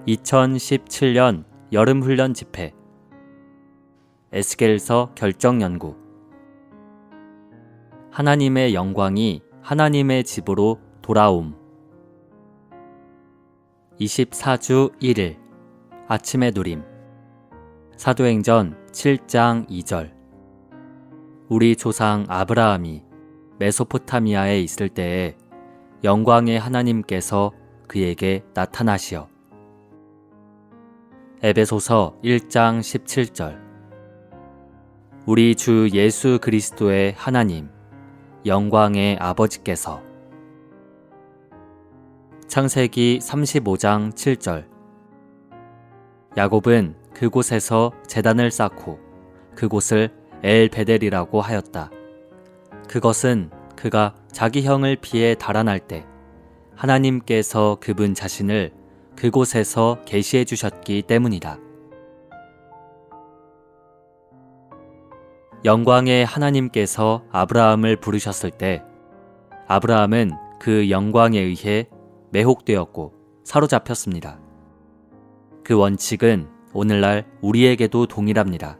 2017년 여름훈련 집회 에스겔서 결정연구. 하나님의 영광이 하나님의 집으로 돌아옴. 24주 1일 아침의 누림. 사도행전 7장 2절. 우리 조상 아브라함이 메소포타미아에 있을 때에 영광의 하나님께서 그에게 나타나시어. 에베소서 1장 17절. 우리 주 예수 그리스도의 하나님, 영광의 아버지께서. 창세기 35장 7절. 야곱은 그곳에서 제단을 쌓고 그곳을 엘베델이라고 하였다. 그것은 그가 자기 형을 피해 달아날 때 하나님께서 그분 자신을 그곳에서 계시해 주셨기 때문이다. 영광의 하나님께서 아브라함을 부르셨을 때 아브라함은 그 영광에 의해 매혹되었고 사로잡혔습니다. 그 원칙은 오늘날 우리에게도 동일합니다.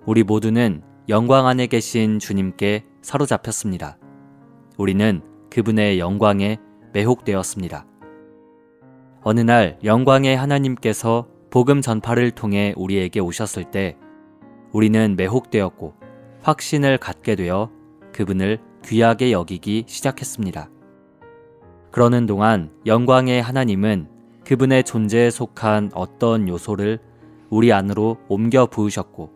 우리 모두는 영광 안에 계신 주님께 사로잡혔습니다. 우리는 그분의 영광에 매혹되었습니다. 어느 날 영광의 하나님께서 복음 전파를 통해 우리에게 오셨을 때 우리는 매혹되었고 확신을 갖게 되어 그분을 귀하게 여기기 시작했습니다. 그러는 동안 영광의 하나님은 그분의 존재에 속한 어떤 요소를 우리 안으로 옮겨 부으셨고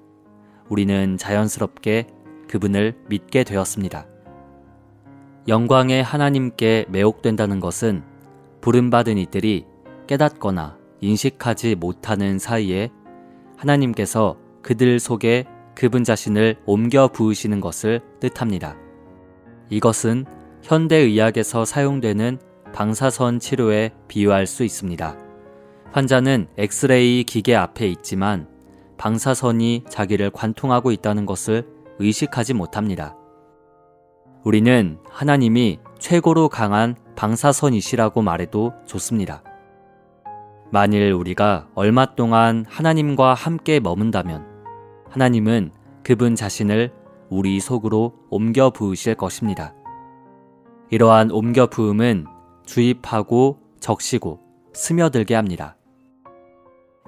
우리는 자연스럽게 그분을 믿게 되었습니다. 영광의 하나님께 매혹된다는 것은 부름받은 이들이 깨닫거나 인식하지 못하는 사이에 하나님께서 그들 속에 그분 자신을 옮겨 부으시는 것을 뜻합니다. 이것은 현대의학에서 사용되는 방사선 치료에 비유할 수 있습니다. 환자는 엑스레이 기계 앞에 있지만 방사선이 자기를 관통하고 있다는 것을 의식하지 못합니다. 우리는 하나님이 최고로 강한 방사선이시라고 말해도 좋습니다. 만일 우리가 얼마 동안 하나님과 함께 머문다면 하나님은 그분 자신을 우리 속으로 옮겨 부으실 것입니다. 이러한 옮겨 부음은 주입하고 적시고 스며들게 합니다.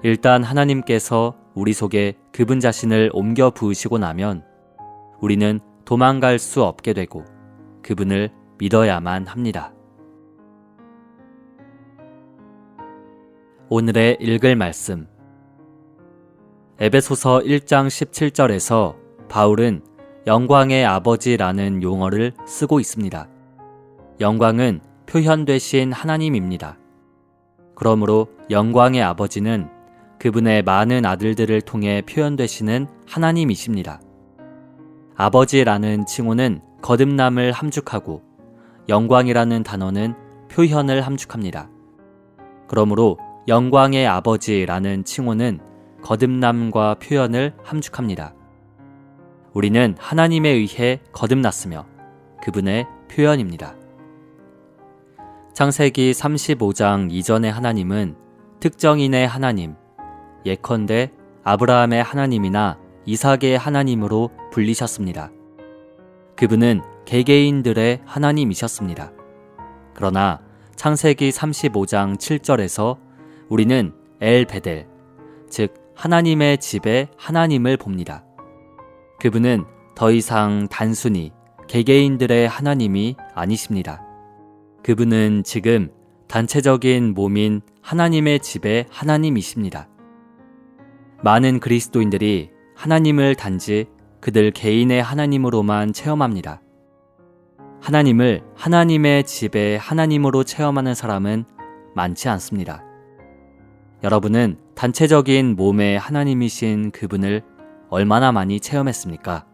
일단 하나님께서 우리 속에 그분 자신을 옮겨 부으시고 나면 우리는 도망갈 수 없게 되고 그분을 믿어야만 합니다. 오늘의 읽을 말씀. 에베소서 1장 17절에서 바울은 영광의 아버지라는 용어를 쓰고 있습니다. 영광은 표현되신 하나님입니다. 그러므로 영광의 아버지는 그분의 많은 아들들을 통해 표현되시는 하나님이십니다. 아버지라는 칭호는 거듭남을 함축하고 영광이라는 단어는 표현을 함축합니다. 그러므로 영광의 아버지라는 칭호는 거듭남과 표현을 함축합니다. 우리는 하나님에 의해 거듭났으며 그분의 표현입니다. 창세기 35장 이전의 하나님은 특정인의 하나님, 예컨대 아브라함의 하나님이나 이삭의 하나님으로 불리셨습니다. 그분은 개개인들의 하나님이셨습니다. 그러나 창세기 35장 7절에서 우리는 엘베델, 즉 하나님의 집에 하나님을 봅니다. 그분은 더 이상 단순히 개개인들의 하나님이 아니십니다. 그분은 지금 단체적인 몸인 하나님의 집의 하나님이십니다. 많은 그리스도인들이 하나님을 단지 그들 개인의 하나님으로만 체험합니다. 하나님을 하나님의 집의 하나님으로 체험하는 사람은 많지 않습니다. 여러분은 단체적인 몸의 하나님이신 그분을 얼마나 많이 체험했습니까?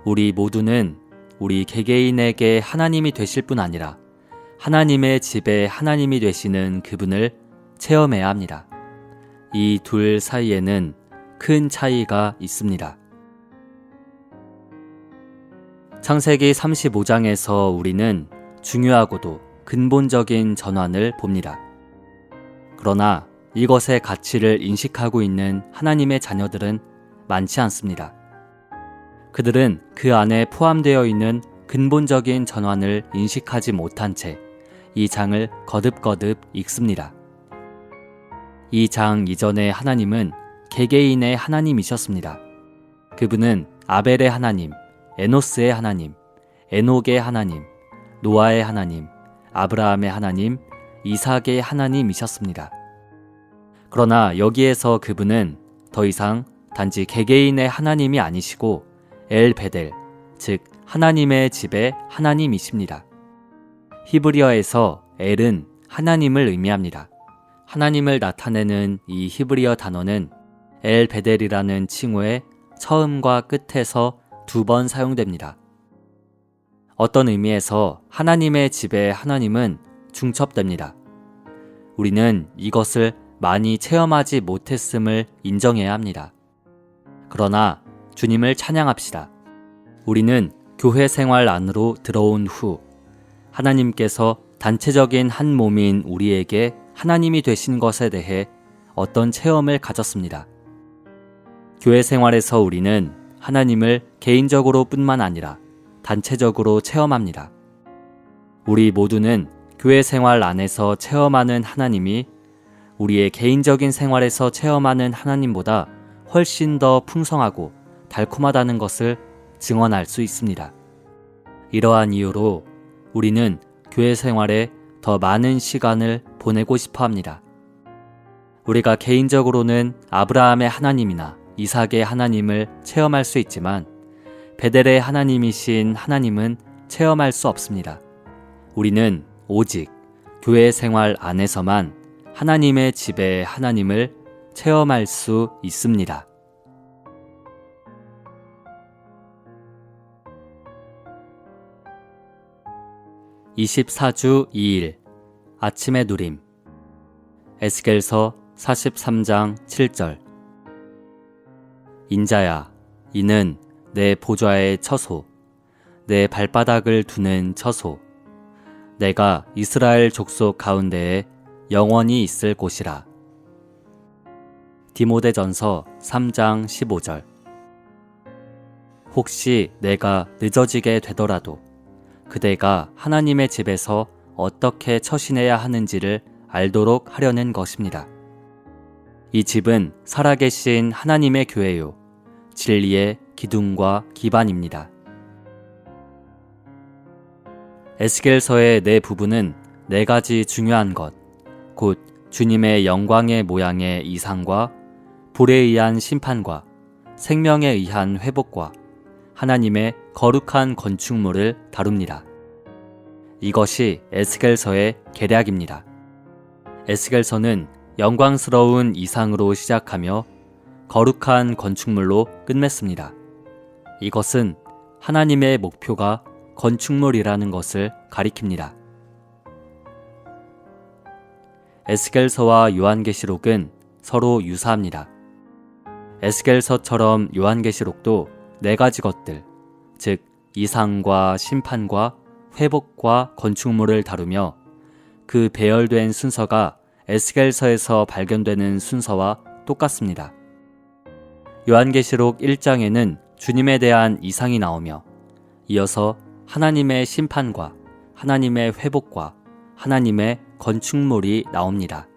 우리 모두는 우리 개개인에게 하나님이 되실 뿐 아니라 하나님의 집에 하나님이 되시는 그분을 체험해야 합니다. 이 둘 사이에는 큰 차이가 있습니다. 창세기 35장에서 우리는 중요하고도 근본적인 전환을 봅니다. 그러나 이것의 가치를 인식하고 있는 하나님의 자녀들은 많지 않습니다. 그들은 그 안에 포함되어 있는 근본적인 전환을 인식하지 못한 채 이 장을 거듭거듭 읽습니다. 이 장 이전의 하나님은 개개인의 하나님이셨습니다. 그분은 아벨의 하나님, 에노스의 하나님, 에녹의 하나님, 노아의 하나님, 아브라함의 하나님, 이삭의 하나님이셨습니다. 그러나 여기에서 그분은 더 이상 단지 개개인의 하나님이 아니시고 엘베델, 즉 하나님의 집의 하나님이십니다. 히브리어에서 엘은 하나님을 의미합니다. 하나님을 나타내는 이 히브리어 단어는 엘베델이라는 칭호의 처음과 끝에서 2번 사용됩니다. 어떤 의미에서 하나님의 집의 하나님은 중첩됩니다. 우리는 이것을 많이 체험하지 못했음을 인정해야 합니다. 그러나 주님을 찬양합시다. 우리는 교회 생활 안으로 들어온 후 하나님께서 단체적인 한 몸인 우리에게 하나님이 되신 것에 대해 어떤 체험을 가졌습니다. 교회 생활에서 우리는 하나님을 개인적으로 뿐만 아니라 단체적으로 체험합니다. 우리 모두는 교회 생활 안에서 체험하는 하나님이 우리의 개인적인 생활에서 체험하는 하나님보다 훨씬 더 풍성하고 달콤하다는 것을 증언할 수 있습니다. 이러한 이유로 우리는 교회 생활에 더 많은 시간을 보내고 싶어 합니다. 우리가 개인적으로는 아브라함의 하나님이나 이삭의 하나님을 체험할 수 있지만 베델의 하나님이신 하나님은 체험할 수 없습니다. 우리는 오직 교회 생활 안에서만 하나님의 집의 하나님을 체험할 수 있습니다. (24주 2일) 아침의 누림. 에스겔서 43장 7절. 인자야, 이는 내 보좌의 처소, 내 발바닥을 두는 처소, 내가 이스라엘 족속 가운데에 영원히 있을 곳이라. 디모데전서 3장 15절. 혹시 내가 늦어지게 되더라도 그대가 하나님의 집에서 어떻게 처신해야 하는지를 알도록 하려는 것입니다. 이 집은 살아계신 하나님의 교회요, 진리의 기둥과 기반입니다. 에스겔서의 네 부분은 4가지 중요한 것, 곧 주님의 영광의 모양의 이상과 불에 의한 심판과 생명에 의한 회복과 하나님의 거룩한 건축물을 다룹니다. 이것이 에스겔서의 개략입니다. 에스겔서는 영광스러운 이상으로 시작하며 거룩한 건축물로 끝맺습니다. 이것은 하나님의 목표가 건축물이라는 것을 가리킵니다. 에스겔서와 요한계시록은 서로 유사합니다. 에스겔서처럼 요한계시록도 4가지 것들, 즉 이상과 심판과 회복과 건축물을 다루며 그 배열된 순서가 에스겔서에서 발견되는 순서와 똑같습니다. 요한계시록 1장에는 주님에 대한 이상이 나오며 이어서 하나님의 심판과 하나님의 회복과 하나님의 건축물이 나옵니다.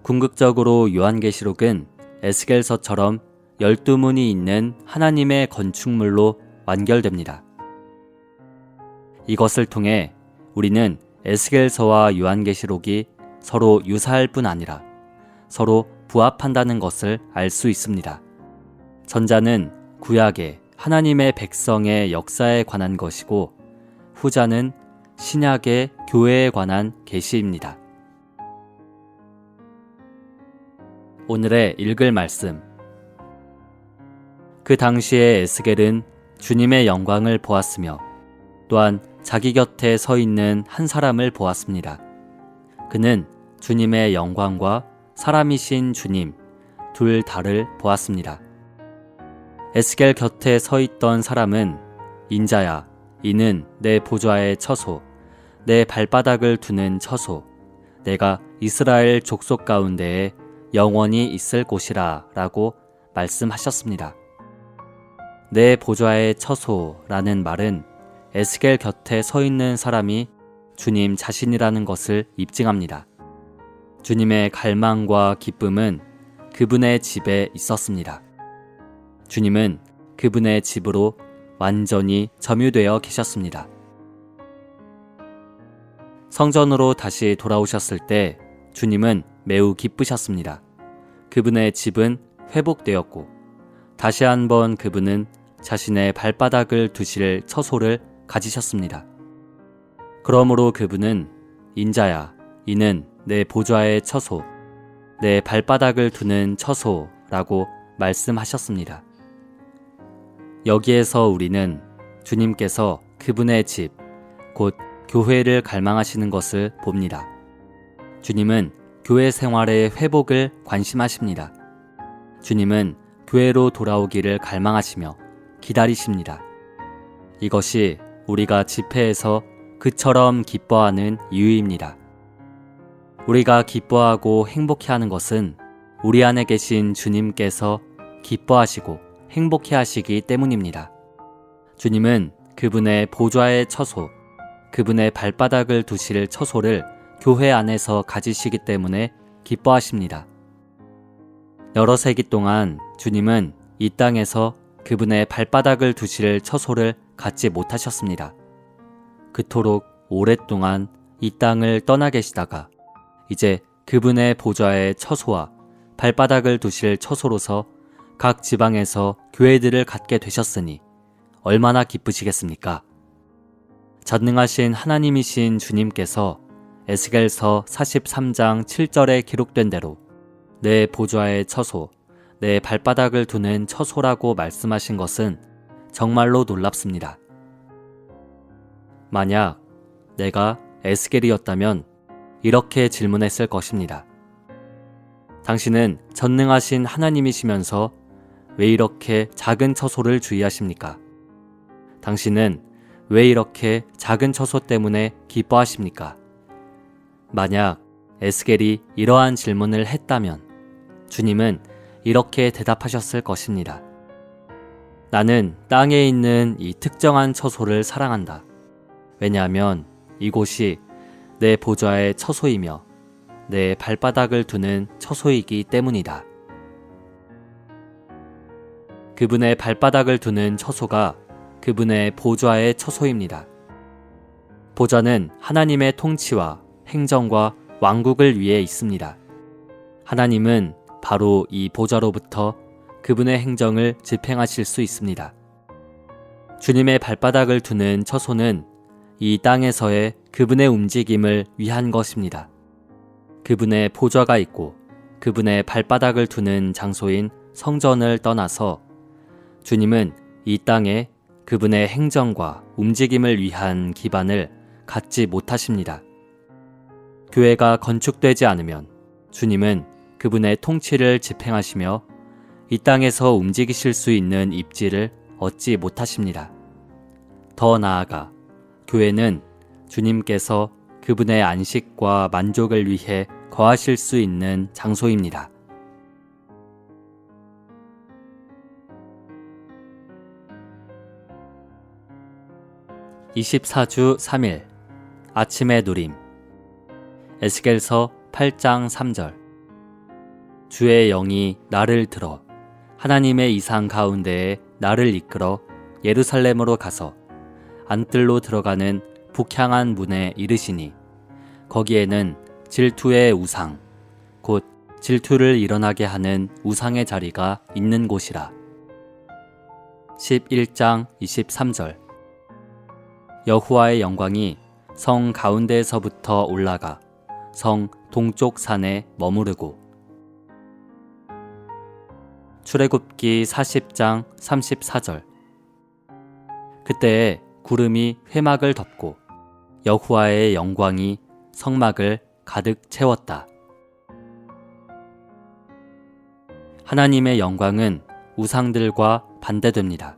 궁극적으로 요한계시록은 에스겔서처럼 12문이 있는 하나님의 건축물로 완결됩니다. 이것을 통해 우리는 에스겔서와 요한계시록이 서로 유사할 뿐 아니라 서로 부합한다는 것을 알 수 있습니다. 전자는 구약의 하나님의 백성의 역사에 관한 것이고 후자는 신약의 교회에 관한 계시입니다. 오늘의 읽을 말씀. 그 당시에 에스겔은 주님의 영광을 보았으며 또한 자기 곁에 서 있는 한 사람을 보았습니다. 그는 주님의 영광과 사람이신 주님 둘 다를 보았습니다. 에스겔 곁에 서 있던 사람은 인자야, 이는 내 보좌의 처소, 내 발바닥을 두는 처소, 내가 이스라엘 족속 가운데에 영원히 있을 곳이라 라고 말씀하셨습니다. 내 보좌의 처소라는 말은 에스겔 곁에 서 있는 사람이 주님 자신이라는 것을 입증합니다. 주님의 갈망과 기쁨은 그분의 집에 있었습니다. 주님은 그분의 집으로 완전히 점유되어 계셨습니다. 성전으로 다시 돌아오셨을 때 주님은 매우 기쁘셨습니다. 그분의 집은 회복되었고 다시 한번 그분은 자신의 발바닥을 두실 처소를 가지셨습니다. 그러므로 그분은 인자야, 이는 내 보좌의 처소, 내 발바닥을 두는 처소라고 말씀하셨습니다. 여기에서 우리는 주님께서 그분의 집, 곧 교회를 갈망하시는 것을 봅니다. 주님은 교회 생활의 회복을 관심하십니다. 주님은 교회로 돌아오기를 갈망하시며 기다리십니다. 이것이 우리가 집회에서 그처럼 기뻐하는 이유입니다. 우리가 기뻐하고 행복해하는 것은 우리 안에 계신 주님께서 기뻐하시고 행복해하시기 때문입니다. 주님은 그분의 보좌의 처소, 그분의 발바닥을 두실 처소를 교회 안에서 가지시기 때문에 기뻐하십니다. 여러 세기 동안 주님은 이 땅에서 그분의 발바닥을 두실 처소를 갖지 못하셨습니다. 그토록 오랫동안 이 땅을 떠나 계시다가 이제 그분의 보좌의 처소와 발바닥을 두실 처소로서 각 지방에서 교회들을 갖게 되셨으니 얼마나 기쁘시겠습니까? 전능하신 하나님이신 주님께서 에스겔서 43장 7절에 기록된 대로 내 보좌의 처소, 내 발바닥을 두는 처소라고 말씀하신 것은 정말로 놀랍습니다. 만약 내가 에스겔이었다면 이렇게 질문했을 것입니다. 당신은 전능하신 하나님이시면서 왜 이렇게 작은 처소를 주의하십니까? 당신은 왜 이렇게 작은 처소 때문에 기뻐하십니까? 만약 에스겔이 이러한 질문을 했다면 주님은 이렇게 대답하셨을 것입니다. 나는 땅에 있는 이 특정한 처소를 사랑한다. 왜냐하면 이곳이 내 보좌의 처소이며 내 발바닥을 두는 처소이기 때문이다. 그분의 발바닥을 두는 처소가 그분의 보좌의 처소입니다. 보좌는 하나님의 통치와 행정과 왕국을 위해 있습니다. 하나님은 바로 이 보좌로부터 그분의 행정을 집행하실 수 있습니다. 주님의 발바닥을 두는 처소는 이 땅에서의 그분의 움직임을 위한 것입니다. 그분의 보좌가 있고 그분의 발바닥을 두는 장소인 성전을 떠나서 주님은 이 땅에 그분의 행정과 움직임을 위한 기반을 갖지 못하십니다. 교회가 건축되지 않으면 주님은 그분의 통치를 집행하시며 이 땅에서 움직이실 수 있는 입지를 얻지 못하십니다. 더 나아가 교회는 주님께서 그분의 안식과 만족을 위해 거하실 수 있는 장소입니다. (24주 3일) 아침의 누림. 에스겔서 8장 3절. 주의 영이 나를 들어 하나님의 이상 가운데에 나를 이끌어 예루살렘으로 가서 안뜰로 들어가는 북향한 문에 이르시니 거기에는 질투의 우상, 곧 질투를 일어나게 하는 우상의 자리가 있는 곳이라. 11장 23절. 여호와의 영광이 성 가운데에서부터 올라가 성 동쪽 산에 머무르고. 출애굽기 40장 34절. 그때에 구름이 회막을 덮고 여호와의 영광이 성막을 가득 채웠다. 하나님의 영광은 우상들과 반대됩니다.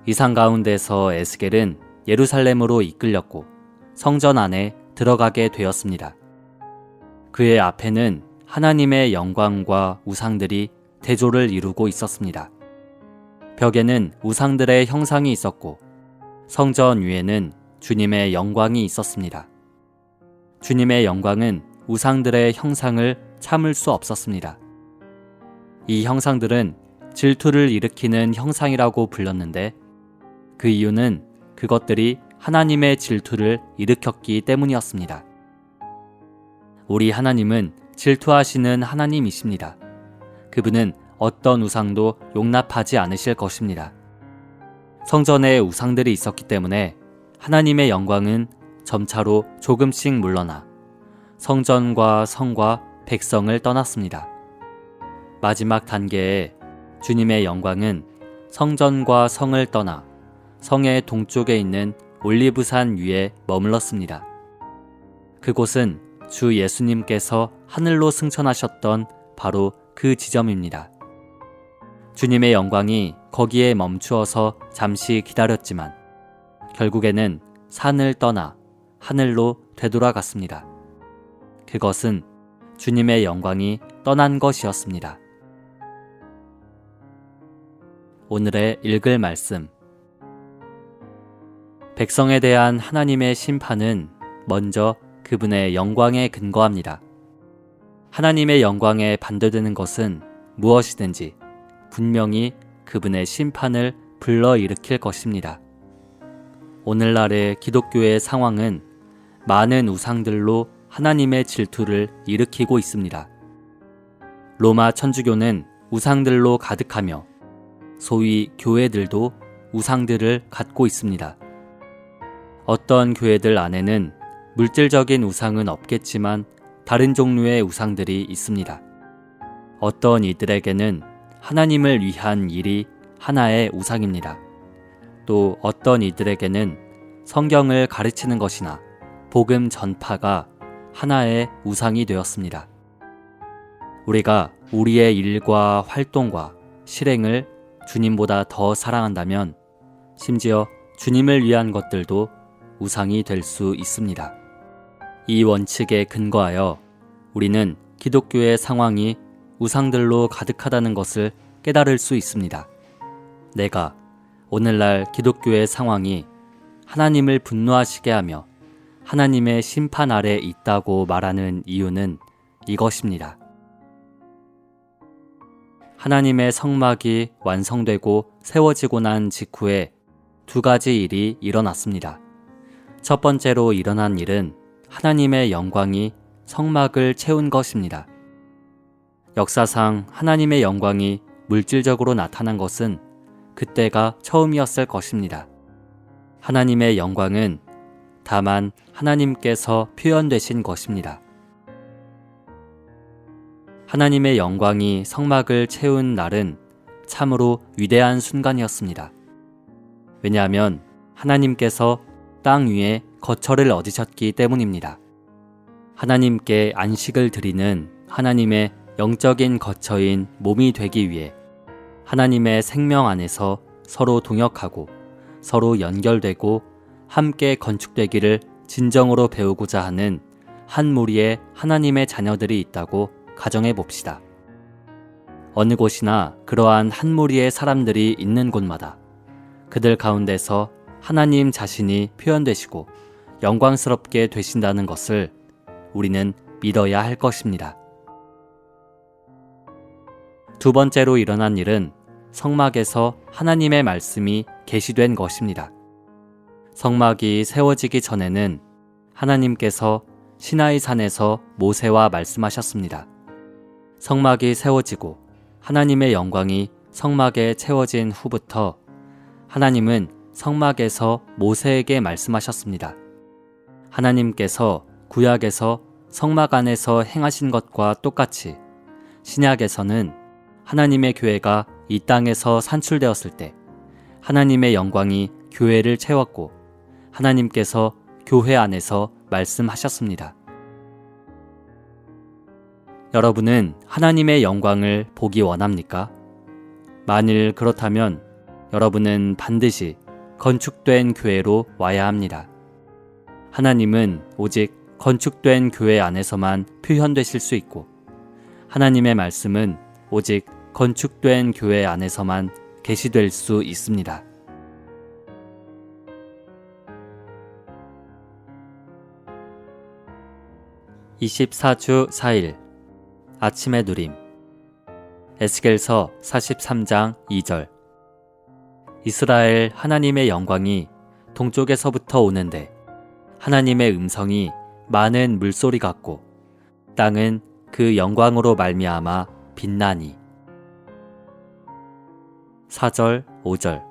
이상 가운데서 에스겔은 예루살렘으로 이끌렸고 성전 안에 들어가게 되었습니다. 그의 앞에는 하나님의 영광과 우상들이 대조를 이루고 있었습니다. 벽에는 우상들의 형상이 있었고 성전 위에는 주님의 영광이 있었습니다. 주님의 영광은 우상들의 형상을 참을 수 없었습니다. 이 형상들은 질투를 일으키는 형상이라고 불렸는데 그 이유는 그것들이 하나님의 질투를 일으켰기 때문이었습니다. 우리 하나님은 질투하시는 하나님이십니다. 그분은 어떤 우상도 용납하지 않으실 것입니다. 성전에 우상들이 있었기 때문에 하나님의 영광은 점차로 조금씩 물러나 성전과 성과 백성을 떠났습니다. 마지막 단계에 주님의 영광은 성전과 성을 떠나 성의 동쪽에 있는 올리브산 위에 머물렀습니다. 그곳은 주 예수님께서 하늘로 승천하셨던 바로 그 지점입니다. 주님의 영광이 거기에 멈추어서 잠시 기다렸지만 결국에는 산을 떠나 하늘로 되돌아갔습니다. 그것은 주님의 영광이 떠난 것이었습니다. 오늘의 읽을 말씀. 백성에 대한 하나님의 심판은 먼저 그분의 영광에 근거합니다. 하나님의 영광에 반대되는 것은 무엇이든지 분명히 그분의 심판을 불러일으킬 것입니다. 오늘날의 기독교의 상황은 많은 우상들로 하나님의 질투를 일으키고 있습니다. 로마 천주교는 우상들로 가득하며 소위 교회들도 우상들을 갖고 있습니다. 어떤 교회들 안에는 물질적인 우상은 없겠지만 다른 종류의 우상들이 있습니다. 어떤 이들에게는 하나님을 위한 일이 하나의 우상입니다. 또 어떤 이들에게는 성경을 가르치는 것이나 복음 전파가 하나의 우상이 되었습니다. 우리가 우리의 일과 활동과 실행을 주님보다 더 사랑한다면 심지어 주님을 위한 것들도 우상이 될 수 있습니다. 이 원칙에 근거하여 우리는 기독교의 상황이 우상들로 가득하다는 것을 깨달을 수 있습니다. 내가 오늘날 기독교의 상황이 하나님을 분노하시게 하며 하나님의 심판 아래 있다고 말하는 이유는 이것입니다. 하나님의 성막이 완성되고 세워지고 난 직후에 두 가지 일이 일어났습니다. 첫 번째로 일어난 일은 하나님의 영광이 성막을 채운 것입니다. 역사상 하나님의 영광이 물질적으로 나타난 것은 그때가 처음이었을 것입니다. 하나님의 영광은 다만 하나님께서 표현되신 것입니다. 하나님의 영광이 성막을 채운 날은 참으로 위대한 순간이었습니다. 왜냐하면 하나님께서 땅 위에 거처를 얻으셨기 때문입니다. 하나님께 안식을 드리는 하나님의 영적인 거처인 몸이 되기 위해 하나님의 생명 안에서 서로 동역하고 서로 연결되고 함께 건축되기를 진정으로 배우고자 하는 한 무리의 하나님의 자녀들이 있다고 가정해 봅시다. 어느 곳이나 그러한 한 무리의 사람들이 있는 곳마다 그들 가운데서 하나님 자신이 표현되시고 영광스럽게 되신다는 것을 우리는 믿어야 할 것입니다. 두 번째로 일어난 일은 성막에서 하나님의 말씀이 계시된 것입니다. 성막이 세워지기 전에는 하나님께서 시나이 산에서 모세와 말씀하셨습니다. 성막이 세워지고 하나님의 영광이 성막에 채워진 후부터 하나님은 성막에서 모세에게 말씀하셨습니다. 하나님께서 구약에서 성막 안에서 행하신 것과 똑같이 신약에서는 하나님의 교회가 이 땅에서 산출되었을 때 하나님의 영광이 교회를 채웠고 하나님께서 교회 안에서 말씀하셨습니다. 여러분은 하나님의 영광을 보기 원합니까? 만일 그렇다면 여러분은 반드시 건축된 교회로 와야 합니다. 하나님은 오직 건축된 교회 안에서만 표현되실 수 있고 하나님의 말씀은 오직 건축된 교회 안에서만 계시될 수 있습니다. (24주 4일) 아침의 누림. 에스겔서 43장 2절. 이스라엘 하나님의 영광이 동쪽에서부터 오는데 하나님의 음성이 많은 물소리 같고 땅은 그 영광으로 말미암아 빛나니. 4절 5절.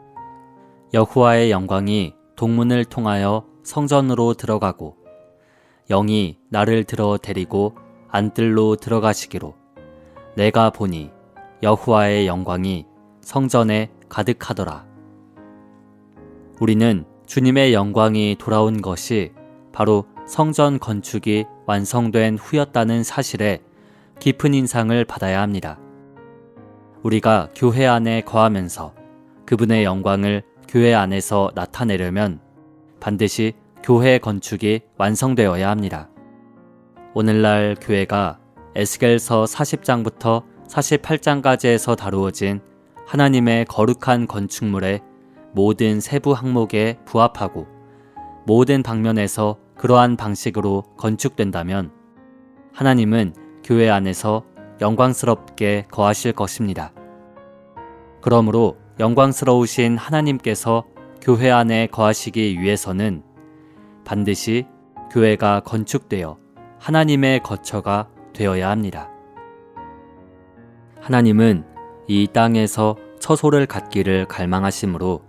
여호와의 영광이 동문을 통하여 성전으로 들어가고 영이 나를 들어 데리고 안뜰로 들어가시기로 내가 보니 여호와의 영광이 성전에 가득하더라. 우리는 주님의 영광이 돌아온 것이 바로 성전 건축이 완성된 후였다는 사실에 깊은 인상을 받아야 합니다. 우리가 교회 안에 거하면서 그분의 영광을 교회 안에서 나타내려면 반드시 교회 건축이 완성되어야 합니다. 오늘날 교회가 에스겔서 40장부터 48장까지에서 다루어진 하나님의 거룩한 건축물의 모든 세부 항목에 부합하고 모든 방면에서 그러한 방식으로 건축된다면 하나님은 교회 안에서 영광스럽게 거하실 것입니다. 그러므로 영광스러우신 하나님께서 교회 안에 거하시기 위해서는 반드시 교회가 건축되어 하나님의 거처가 되어야 합니다. 하나님은 이 땅에서 처소를 갖기를 갈망하시므로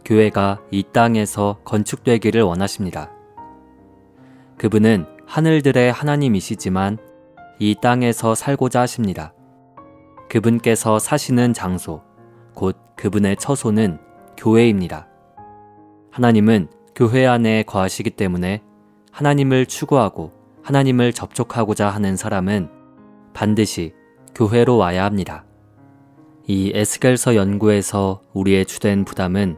교회가 이 땅에서 건축되기를 원하십니다. 그분은 하늘들의 하나님이시지만 이 땅에서 살고자 하십니다. 그분께서 사시는 장소, 곧 그분의 처소는 교회입니다. 하나님은 교회 안에 거하시기 때문에 하나님을 추구하고 하나님을 접촉하고자 하는 사람은 반드시 교회로 와야 합니다. 이 에스겔서 연구에서 우리의 주된 부담은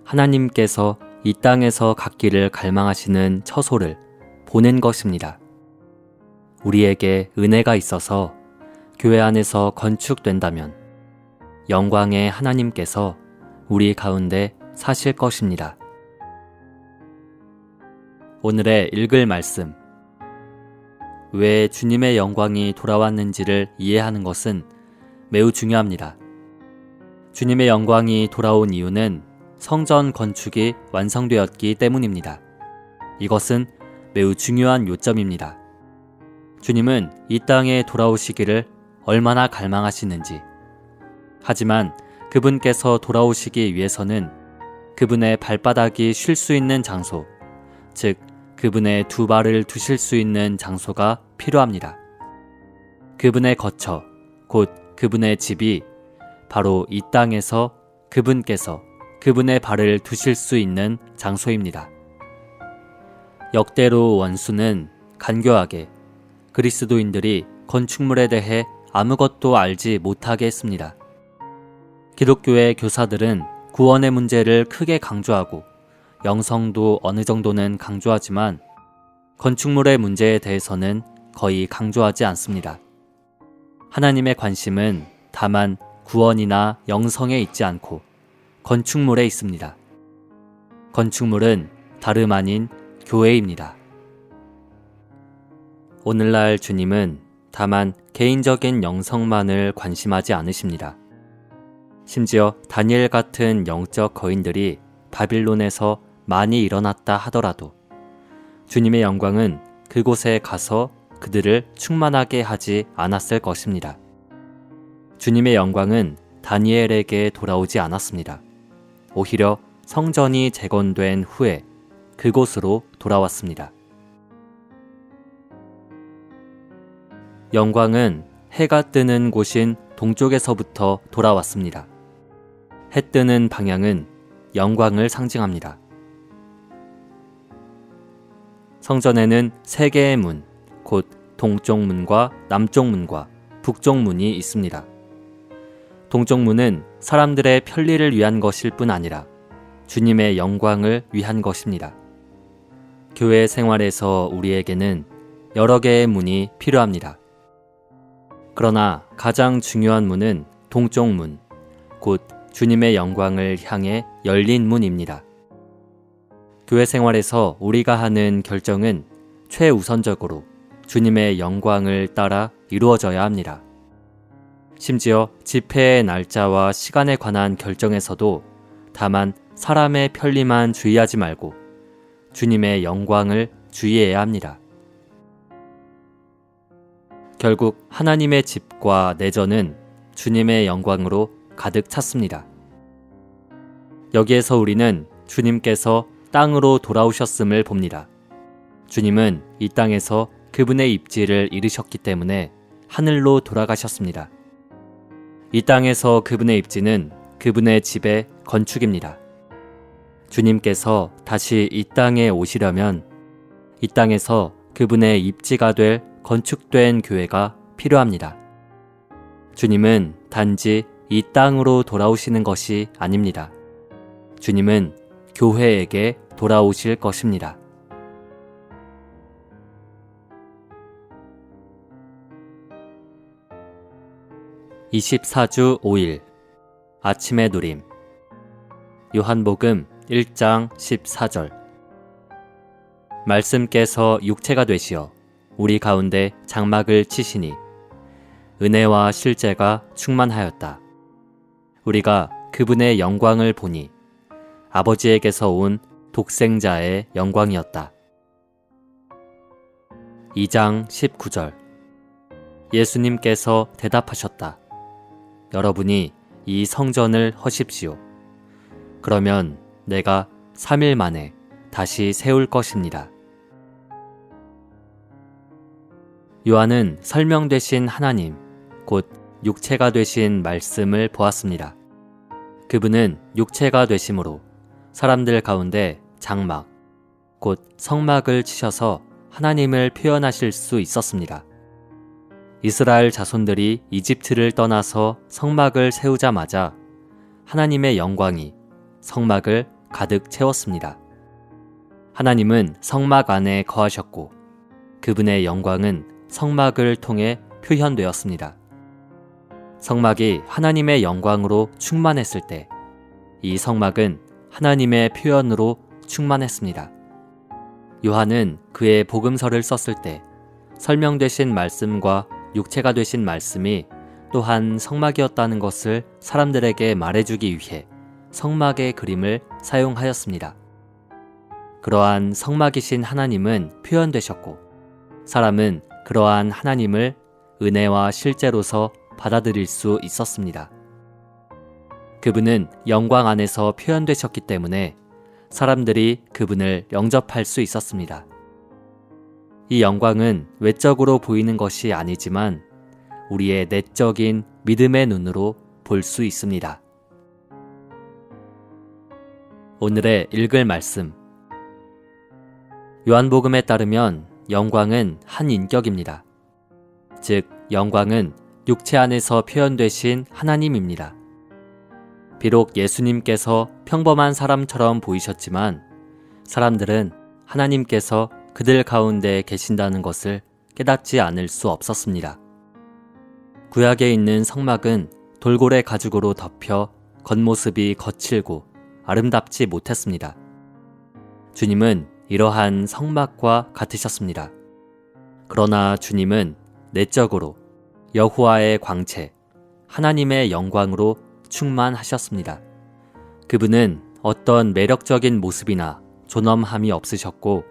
하나님께서 이 땅에서 갖기를 갈망하시는 처소를 보는 것입니다. 우리에게 은혜가 있어서 교회 안에서 건축된다면 영광의 하나님께서 우리 가운데 사실 것입니다. 오늘의 읽을 말씀. 왜 주님의 영광이 돌아왔는지를 이해하는 것은 매우 중요합니다. 주님의 영광이 돌아온 이유는 성전 건축이 완성되었기 때문입니다. 이것은 매우 중요한 요점입니다. 주님은 이 땅에 돌아오시기를 얼마나 갈망하시는지, 하지만 그분께서 돌아오시기 위해서는 그분의 발바닥이 쉴 수 있는 장소, 즉 그분의 두 발을 두실 수 있는 장소가 필요합니다. 그분의 거처, 곧 그분의 집이 바로 이 땅에서 그분께서 그분의 발을 두실 수 있는 장소입니다. 역대로 원수는 간교하게 그리스도인들이 건축물에 대해 아무것도 알지 못하게 했습니다. 기독교의 교사들은 구원의 문제를 크게 강조하고 영성도 어느 정도는 강조하지만 건축물의 문제에 대해서는 거의 강조하지 않습니다. 하나님의 관심은 다만 구원이나 영성에 있지 않고 건축물에 있습니다. 건축물은 다름 아닌 교회입니다. 오늘날 주님은 다만 개인적인 영성만을 관심하지 않으십니다. 심지어 다니엘 같은 영적 거인들이 바빌론에서 많이 일어났다 하더라도 주님의 영광은 그곳에 가서 그들을 충만하게 하지 않았을 것입니다. 주님의 영광은 다니엘에게 돌아오지 않았습니다. 오히려 성전이 재건된 후에 그곳으로 돌아왔습니다. 영광은 해가 뜨는 곳인 동쪽에서부터 돌아왔습니다. 해 뜨는 방향은 영광을 상징합니다. 성전에는 세 개의 문, 곧 동쪽 문과 남쪽 문과 북쪽 문이 있습니다. 동쪽 문은 사람들의 편리를 위한 것일 뿐 아니라 주님의 영광을 위한 것입니다. 교회 생활에서 우리에게는 여러 개의 문이 필요합니다. 그러나 가장 중요한 문은 동쪽 문, 곧 주님의 영광을 향해 열린 문입니다. 교회 생활에서 우리가 하는 결정은 최우선적으로 주님의 영광을 따라 이루어져야 합니다. 심지어 집회의 날짜와 시간에 관한 결정에서도 다만 사람의 편리만 주의하지 말고 주님의 영광을 주의해야 합니다. 결국 하나님의 집과 내전은 주님의 영광으로 가득 찼습니다. 여기에서 우리는 주님께서 땅으로 돌아오셨음을 봅니다. 주님은 이 땅에서 그분의 입지를 이루셨기 때문에 하늘로 돌아가셨습니다. 이 땅에서 그분의 입지는 그분의 집의 건축입니다. 주님께서 다시 이 땅에 오시려면 이 땅에서 그분의 입지가 될 건축된 교회가 필요합니다. 주님은 단지 이 땅으로 돌아오시는 것이 아닙니다. 주님은 교회에게 돌아오실 것입니다. (24주 5일) 아침의 누림. 요한복음 1장 14절. 말씀께서 육체가 되시어 우리 가운데 장막을 치시니 은혜와 실제가 충만하였다. 우리가 그분의 영광을 보니 아버지에게서 온 독생자의 영광이었다. 2장 19절. 예수님께서 대답하셨다. 여러분이 이 성전을 허십시오. 그러면 내가 3일 만에 다시 세울 것입니다. 요한은 설명되신 하나님, 곧 육체가 되신 말씀을 보았습니다. 그분은 육체가 되심으로 사람들 가운데 장막, 곧 성막을 치셔서 하나님을 표현하실 수 있었습니다. 이스라엘 자손들이 이집트를 떠나서 성막을 세우자마자 하나님의 영광이 성막을 가득 채웠습니다. 하나님은 성막 안에 거하셨고 그분의 영광은 성막을 통해 표현되었습니다. 성막이 하나님의 영광으로 충만했을 때 이 성막은 하나님의 표현으로 충만했습니다. 요한은 그의 복음서를 썼을 때 설명되신 말씀과 육체가 되신 말씀이 또한 성막이었다는 것을 사람들에게 말해주기 위해 성막의 그림을 사용하였습니다. 그러한 성막이신 하나님은 표현되셨고 사람은 그러한 하나님을 은혜와 실제로서 받아들일 수 있었습니다. 그분은 영광 안에서 표현되셨기 때문에 사람들이 그분을 영접할 수 있었습니다. 이 영광은 외적으로 보이는 것이 아니지만 우리의 내적인 믿음의 눈으로 볼 수 있습니다. 오늘의 읽을 말씀. 요한복음에 따르면 영광은 한 인격입니다. 즉, 영광은 육체 안에서 표현되신 하나님입니다. 비록 예수님께서 평범한 사람처럼 보이셨지만 사람들은 하나님께서 그들 가운데 계신다는 것을 깨닫지 않을 수 없었습니다. 구약에 있는 성막은 돌고래 가죽으로 덮여 겉모습이 거칠고 아름답지 못했습니다. 주님은 이러한 성막과 같으셨습니다. 그러나 주님은 내적으로 여호와의 광채, 하나님의 영광으로 충만하셨습니다. 그분은 어떤 매력적인 모습이나 존엄함이 없으셨고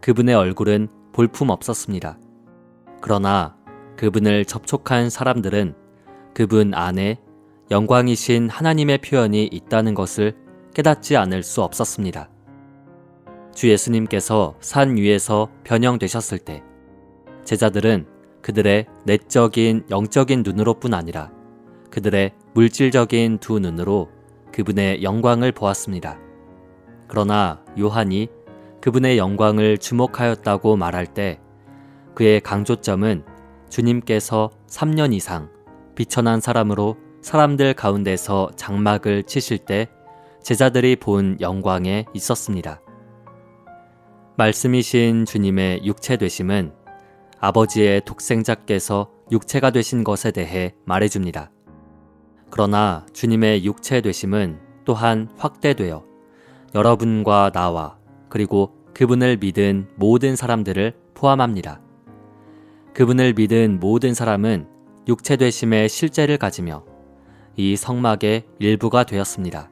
그분의 얼굴은 볼품 없었습니다. 그러나 그분을 접촉한 사람들은 그분 안에 영광이신 하나님의 표현이 있다는 것을 깨닫지 않을 수 없었습니다. 주 예수님께서 산 위에서 변형되셨을 때 제자들은 그들의 내적인 영적인 눈으로뿐 아니라 그들의 물질적인 두 눈으로 그분의 영광을 보았습니다. 그러나 요한이 그분의 영광을 주목하였다고 말할 때 그의 강조점은 주님께서 3년 이상 비천한 사람으로 사람들 가운데서 장막을 치실 때 제자들이 본 영광에 있었습니다. 말씀이신 주님의 육체 되심은 아버지의 독생자께서 육체가 되신 것에 대해 말해줍니다. 그러나 주님의 육체 되심은 또한 확대되어 여러분과 나와 그리고 그분을 믿은 모든 사람들을 포함합니다. 그분을 믿은 모든 사람은 육체 되심의 실제를 가지며 이 성막의 일부가 되었습니다.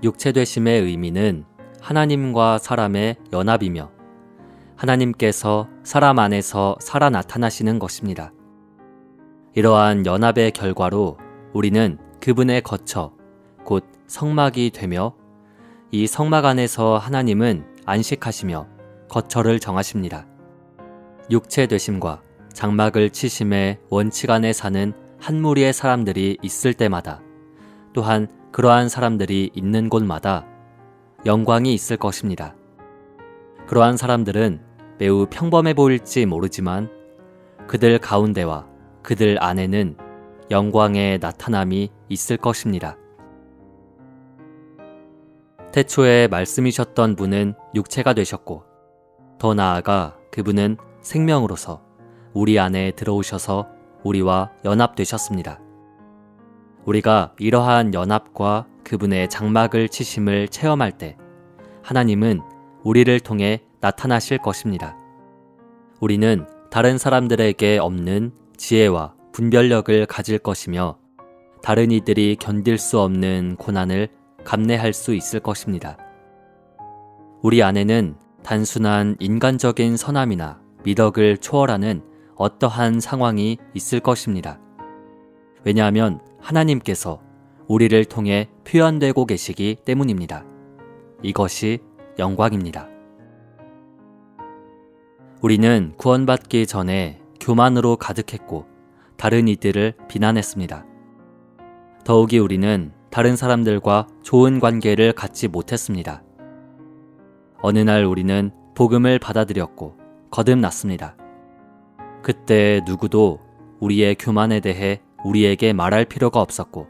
육체 되심의 의미는 하나님과 사람의 연합이며 하나님께서 사람 안에서 살아 나타나시는 것입니다. 이러한 연합의 결과로 우리는 그분의 거처, 곧 성막이 되며 이 성막 안에서 하나님은 안식하시며 거처를 정하십니다. 육체 되심과 장막을 치심의 원칙 안에 사는 한 무리의 사람들이 있을 때마다 또한 그러한 사람들이 있는 곳마다 영광이 있을 것입니다. 그러한 사람들은 매우 평범해 보일지 모르지만 그들 가운데와 그들 안에는 영광의 나타남이 있을 것입니다. 태초에 말씀이셨던 분은 육체가 되셨고 더 나아가 그분은 생명으로서 우리 안에 들어오셔서 우리와 연합되셨습니다. 우리가 이러한 연합과 그분의 장막을 치심을 체험할 때 하나님은 우리를 통해 나타나실 것입니다. 우리는 다른 사람들에게 없는 지혜와 분별력을 가질 것이며 다른 이들이 견딜 수 없는 고난을 감내할 수 있을 것입니다. 우리 안에는 단순한 인간적인 선함이나 미덕을 초월하는 어떠한 상황이 있을 것입니다. 왜냐하면 하나님께서 우리를 통해 표현되고 계시기 때문입니다. 이것이 영광입니다. 우리는 구원받기 전에 교만으로 가득했고 다른 이들을 비난했습니다. 더욱이 우리는 다른 사람들과 좋은 관계를 갖지 못했습니다. 어느 날 우리는 복음을 받아들였고 거듭났습니다. 그때 누구도 우리의 교만에 대해 우리에게 말할 필요가 없었고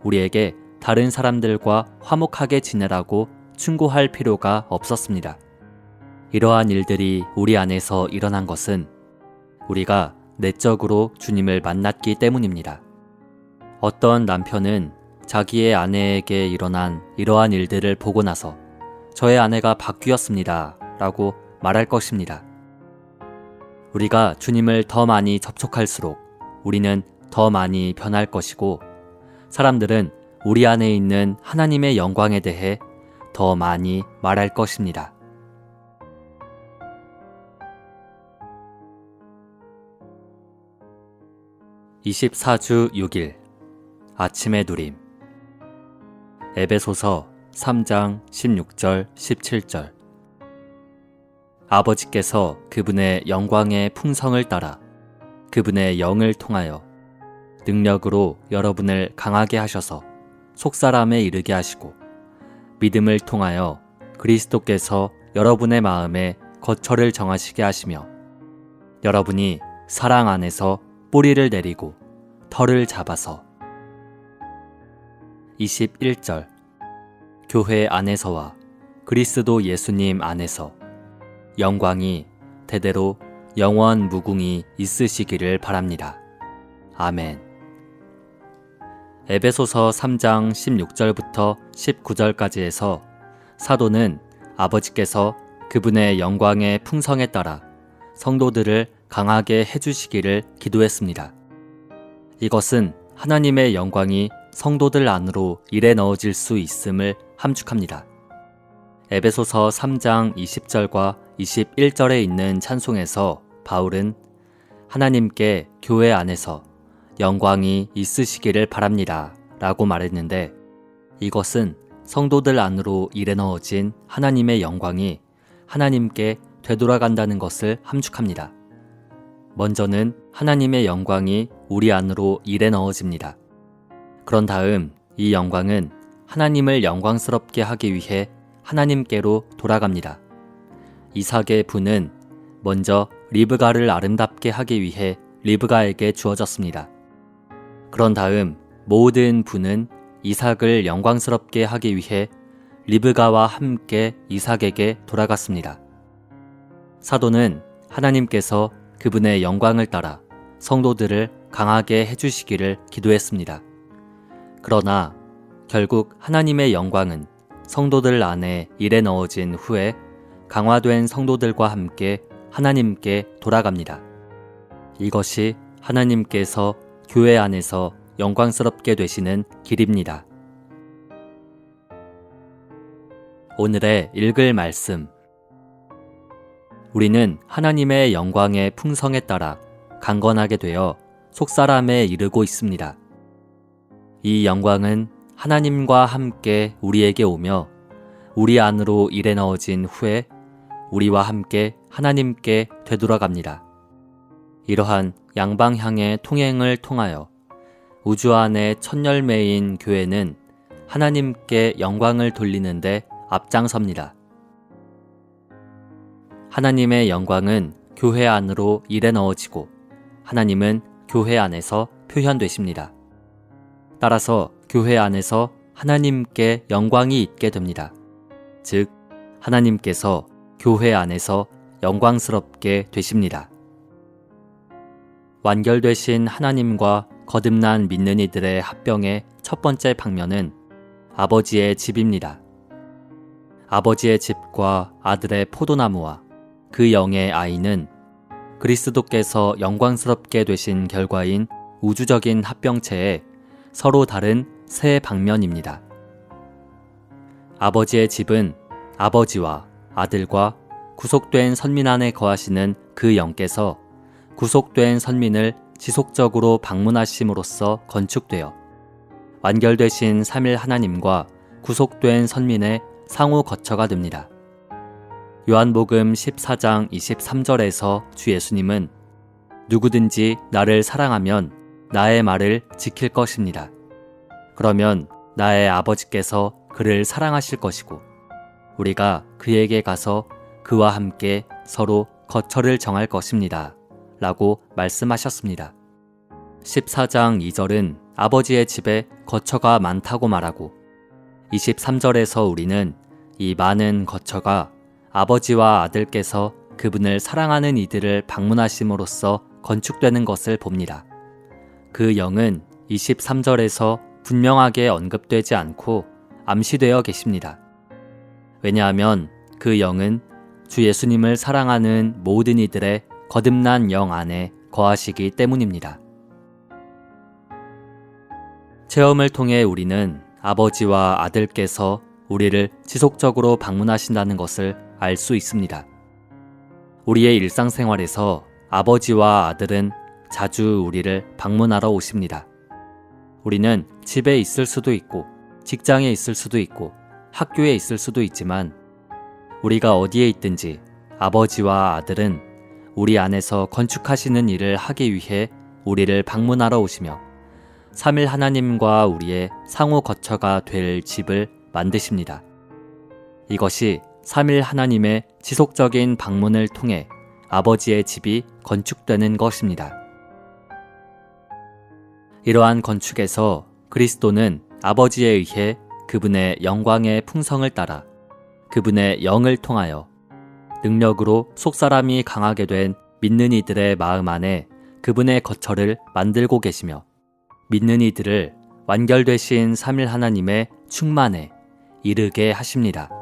우리에게 다른 사람들과 화목하게 지내라고 충고할 필요가 없었습니다. 이러한 일들이 우리 안에서 일어난 것은 우리가 내적으로 주님을 만났기 때문입니다. 어떤 남편은 자기의 아내에게 일어난 이러한 일들을 보고 나서 저의 아내가 바뀌었습니다 라고 말할 것입니다. 우리가 주님을 더 많이 접촉할수록 우리는 더 많이 변할 것이고 사람들은 우리 안에 있는 하나님의 영광에 대해 더 많이 말할 것입니다. (24주 6일) 아침의 누림. 에베소서 3장 16절 17절. 아버지께서 그분의 영광의 풍성을 따라 그분의 영을 통하여 능력으로 여러분을 강하게 하셔서 속사람에 이르게 하시고 믿음을 통하여 그리스도께서 여러분의 마음에 거처를 정하시게 하시며 여러분이 사랑 안에서 뿌리를 내리고 털을 잡아서 21절. 교회 안에서와 그리스도 예수님 안에서 영광이 대대로 영원 무궁히 있으시기를 바랍니다. 아멘. 에베소서 3장 16절부터 19절까지에서 사도는 아버지께서 그분의 영광의 풍성에 따라 성도들을 강하게 해주시기를 기도했습니다. 이것은 하나님의 영광이 성도들 안으로 일에 넣어질 수 있음을 함축합니다. 에베소서 3장 20절과 21절에 있는 찬송에서 바울은 하나님께 교회 안에서 영광이 있으시기를 바랍니다 라고 말했는데 이것은 성도들 안으로 일에 넣어진 하나님의 영광이 하나님께 되돌아간다는 것을 함축합니다. 먼저는 하나님의 영광이 우리 안으로 일에 넣어집니다. 그런 다음 이 영광은 하나님을 영광스럽게 하기 위해 하나님께로 돌아갑니다. 이삭의 분은 먼저 리브가를 아름답게 하기 위해 리브가에게 주어졌습니다. 그런 다음 모든 분은 이삭을 영광스럽게 하기 위해 리브가와 함께 이삭에게 돌아갔습니다. 사도는 하나님께서 그분의 영광을 따라 성도들을 강하게 해주시기를 기도했습니다. 그러나 결국 하나님의 영광은 성도들 안에 일에 넣어진 후에 강화된 성도들과 함께 하나님께 돌아갑니다. 이것이 하나님께서 교회 안에서 영광스럽게 되시는 길입니다. 오늘의 읽을 말씀. 우리는 하나님의 영광의 풍성에 따라 강건하게 되어 속사람에 이르고 있습니다. 이 영광은 하나님과 함께 우리에게 오며 우리 안으로 일에 넣어진 후에 우리와 함께 하나님께 되돌아갑니다. 이러한 양방향의 통행을 통하여 우주 안의 첫 열매인 교회는 하나님께 영광을 돌리는데 앞장섭니다. 하나님의 영광은 교회 안으로 일에 넣어지고 하나님은 교회 안에서 표현되십니다. 따라서 교회 안에서 하나님께 영광이 있게 됩니다. 즉, 하나님께서 교회 안에서 영광스럽게 되십니다. 완결되신 하나님과 거듭난 믿는 이들의 합병의 첫 번째 방면은 아버지의 집입니다. 아버지의 집과 아들의 포도나무와 그 영의 아이는 그리스도께서 영광스럽게 되신 결과인 우주적인 합병체의 서로 다른 세 방면입니다. 아버지의 집은 아버지와 아들과 구속된 선민 안에 거하시는 그 영께서 구속된 선민을 지속적으로 방문하심으로써 건축되어 완결되신 삼일 하나님과 구속된 선민의 상호 거처가 됩니다. 요한복음 14장 23절에서 주 예수님은 누구든지 나를 사랑하면 나의 말을 지킬 것입니다. 그러면 나의 아버지께서 그를 사랑하실 것이고 우리가 그에게 가서 그와 함께 서로 거처를 정할 것입니다. 라고 말씀하셨습니다. 14장 2절은 아버지의 집에 거처가 많다고 말하고 23절에서 우리는 이 많은 거처가 아버지와 아들께서 그분을 사랑하는 이들을 방문하심으로써 건축되는 것을 봅니다. 그 영은 23절에서 분명하게 언급되지 않고 암시되어 계십니다. 왜냐하면 그 영은 주 예수님을 사랑하는 모든 이들의 거듭난 영 안에 거하시기 때문입니다. 체험을 통해 우리는 아버지와 아들께서 우리를 지속적으로 방문하신다는 것을 알 수 있습니다. 우리의 일상생활에서 아버지와 아들은 자주 우리를 방문하러 오십니다. 우리는 집에 있을 수도 있고 직장에 있을 수도 있고 학교에 있을 수도 있지만 우리가 어디에 있든지 아버지와 아들은 우리 안에서 건축하시는 일을 하기 위해 우리를 방문하러 오시며 삼일 하나님과 우리의 상호 거처가 될 집을 만드십니다. 이것이 삼일 하나님의 지속적인 방문을 통해 아버지의 집이 건축되는 것입니다. 이러한 건축에서 그리스도는 아버지에 의해 그분의 영광의 풍성을 따라 그분의 영을 통하여 능력으로 속사람이 강하게 된 믿는 이들의 마음 안에 그분의 거처를 만들고 계시며 믿는 이들을 완결되신 삼일 하나님의 충만에 이르게 하십니다.